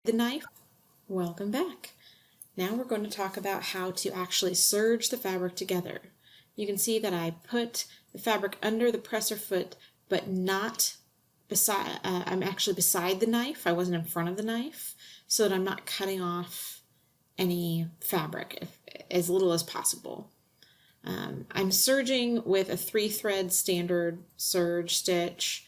The knife. Welcome back. Now we're going to talk about how to actually serge the fabric together. You can see that I put the fabric under the presser foot, but not beside, I'm actually beside the knife. I wasn't in front of the knife, so that I'm not cutting off any fabric, as little as possible. I'm serging with a 3-thread standard serge stitch.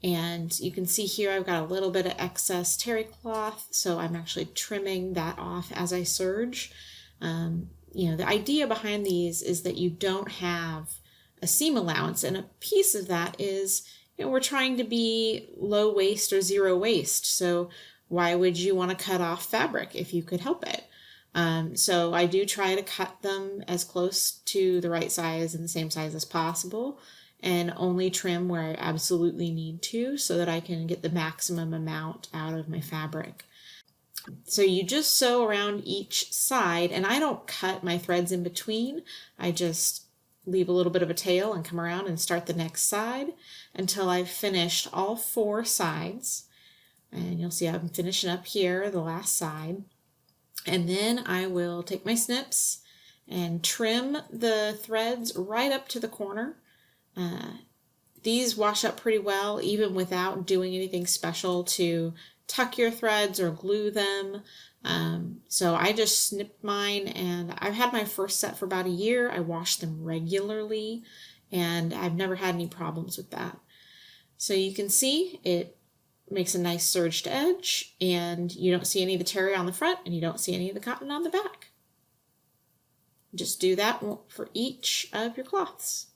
And you can see here I've got a little bit of excess terry cloth, so I'm actually trimming that off as I serge. The idea behind these is that you don't have a seam allowance, and a piece of that is, we're trying to be low waste or zero waste, so why would you want to cut off fabric if you could help it? So I do try to cut them as close to the right size and the same size as possible, and only trim where I absolutely need to so that I can get the maximum amount out of my fabric. So you just sew around each side, and I don't cut my threads in between. I just leave a little bit of a tail and come around and start the next side until I've finished all 4 sides. And you'll see I'm finishing up here, the last side. And then I will take my snips and trim the threads right up to the corner. These wash up pretty well even without doing anything special to tuck your threads or glue them. So I just snipped mine, and I've had my first set for about a year. I wash them regularly, and I've never had any problems with that. So you can see it makes a nice serged edge, and you don't see any of the terry on the front, and you don't see any of the cotton on the back. Just do that for each of your cloths.